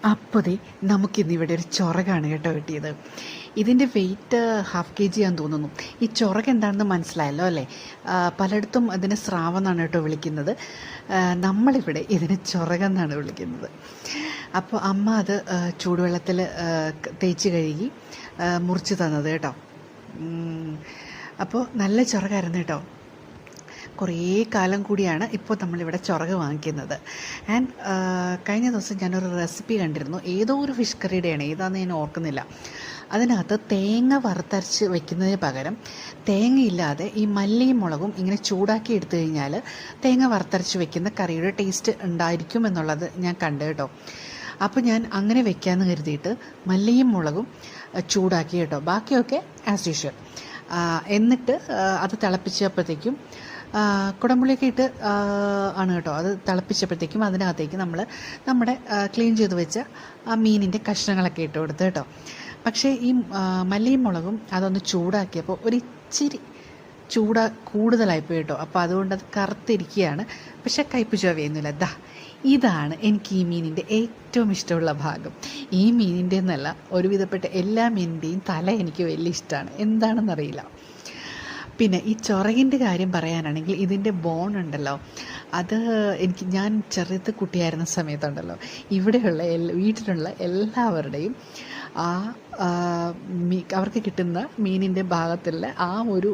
അപ്പോൾ ദേ നമുക്കിന്നിവിടെ ഒരു ചൊറകാണ് കേട്ടോ കിട്ടിയത്. ഇതിൻ്റെ വെയിറ്റ് 1/2 kg ആണെന്ന് തോന്നുന്നു. ഈ ചൊറക് എന്താണെന്ന് മനസ്സിലായല്ലോ അല്ലേ? പലയിടത്തും അതിനെ സ്രാവെന്നാണ് കേട്ടോ വിളിക്കുന്നത്. നമ്മളിവിടെ ഇതിനെ ചൊറകെന്നാണ് വിളിക്കുന്നത്. അപ്പോൾ അമ്മ അത് ചൂടുവെള്ളത്തിൽ തേച്ച് കഴുകി മുറിച്ച് തന്നത് കേട്ടോ. അപ്പോൾ നല്ല ചൊറകായിരുന്നു കേട്ടോ. കുറേ കാലം കൂടിയാണ് ഇപ്പോൾ നമ്മളിവിടെ ചൊറക് വാങ്ങിക്കുന്നത്. ആൻഡ് കഴിഞ്ഞ ദിവസം ഞാനൊരു റെസിപ്പി കണ്ടിരുന്നു. ഏതോ ഒരു ഫിഷ് കറിയുടെയാണ്, ഏതാണെന്ന് ഞാൻ ഓർക്കുന്നില്ല. അതിനകത്ത് തേങ്ങ വറുത്തരച്ച് വെക്കുന്നതിന് പകരം തേങ്ങയില്ലാതെ ഈ മല്ലിയും മുളകും ഇങ്ങനെ ചൂടാക്കി എടുത്തു കഴിഞ്ഞാൽ തേങ്ങ വറുത്തരച്ച് വെക്കുന്ന കറിയുടെ ടേസ്റ്റ് ഉണ്ടായിരിക്കും എന്നുള്ളത് ഞാൻ കണ്ടു കേട്ടോ. അപ്പോൾ ഞാൻ അങ്ങനെ വെക്കാമെന്ന് കരുതിയിട്ട് മല്ലിയും മുളകും ചൂടാക്കി കേട്ടോ. ബാക്കിയൊക്കെ ആസ് യൂഷ്വൽ. എന്നിട്ട് അത് തിളപ്പിച്ചപ്പോഴത്തേക്കും കുടംപുളിയൊക്കെ ഇട്ട് ആണ് കേട്ടോ. അത് തിളപ്പിച്ചപ്പോഴത്തേക്കും അതിനകത്തേക്ക് നമ്മുടെ ക്ലീൻ ചെയ്ത് വെച്ച ആ മീനിൻ്റെ കഷ്ണങ്ങളൊക്കെ ഇട്ട് കൊടുത്ത് കേട്ടോ. പക്ഷേ ഈ മല്ലിയും മുളകും അതൊന്ന് ചൂടാക്കിയപ്പോൾ ഒരിച്ചിരി കൂടുതലായിപ്പോയി കേട്ടോ. അപ്പോൾ അതുകൊണ്ട് അത് കറുത്തിരിക്കുകയാണ്. പക്ഷേ കയ്പ്പ് ചുവയൊന്നുമില്ല. ഇതാണ് എനിക്ക് ഈ മീനിൻ്റെ ഏറ്റവും ഇഷ്ടമുള്ള ഭാഗം. ഈ മീനിൻ്റെ എന്നല്ല, ഒരുവിധപ്പെട്ട എല്ലാ മീനിൻ്റെയും തല എനിക്ക് വലിയ ഇഷ്ടമാണ്. എന്താണെന്നറിയില്ല. പിന്നെ ഈ ചൊറകിൻ്റെ കാര്യം പറയാനാണെങ്കിൽ ഇതിൻ്റെ ബോൺ ഉണ്ടല്ലോ, അത് ഞാൻ ചെറുത് കുട്ടിയായിരുന്ന സമയത്തുണ്ടല്ലോ, ഇവിടെയുള്ള വീട്ടിലുള്ള എല്ലാവരുടെയും അവർക്ക് കിട്ടുന്ന മീനിൻ്റെ ഭാഗത്തുള്ള ആ ഒരു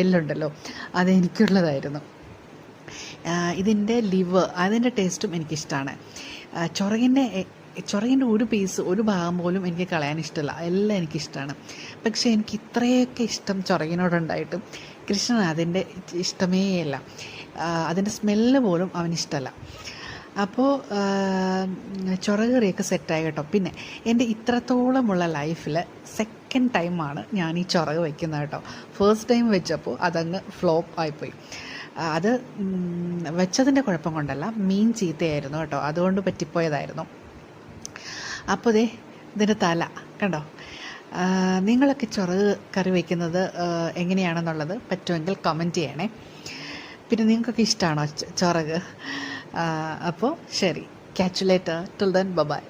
എല്ലുണ്ടല്ലോ, അതെനിക്കുള്ളതായിരുന്നു. ഇതിൻ്റെ ലിവർ, അതിൻ്റെ ടേസ്റ്റും എനിക്കിഷ്ടമാണ്. ചൊറകിൻ്റെ ഒരു പീസ്, ഒരു ഭാഗം പോലും എനിക്ക് കളയാൻ ഇഷ്ടമല്ല. എല്ലാം എനിക്കിഷ്ടമാണ്. പക്ഷേ എനിക്ക് ഇത്രയൊക്കെ ഇഷ്ടം ചൊറകിനോടുണ്ടായിട്ടും കൃഷ്ണൻ അതിൻ്റെ ഇഷ്ടമേ അല്ല. അതിൻ്റെ സ്മെല്ല് പോലും അവനിഷ്ടമല്ല. അപ്പോൾ ചൊറക് കറിയൊക്കെ സെറ്റായി കേട്ടോ. പിന്നെ എൻ്റെ ഇത്രത്തോളമുള്ള ലൈഫിൽ സെക്കൻഡ് ടൈമാണ് ഞാൻ ഈ ചൊറക് വയ്ക്കുന്നത് കേട്ടോ. ഫസ്റ്റ് ടൈം വെച്ചപ്പോൾ അതങ്ങ് ഫ്ലോപ്പ് ആയിപ്പോയി. അത് വെച്ചതിൻ്റെ കുഴപ്പം കൊണ്ടല്ല, മീൻ ചീത്തയായിരുന്നു കേട്ടോ. അതുകൊണ്ട് പറ്റിപ്പോയതായിരുന്നു. അപ്പോൾ ഇതിൻ്റെ തല കണ്ടോ. നിങ്ങളൊക്കെ ചൊറക് കറി വയ്ക്കുന്നത് എങ്ങനെയാണെന്നുള്ളത് പറ്റുമെങ്കിൽ കമൻറ്റ് ചെയ്യണേ. പിന്നെ നിങ്ങൾക്കൊക്കെ ഇഷ്ടമാണോ ചൊറക്? അപ്പോൾ ശരി, catch you later. Till then bye.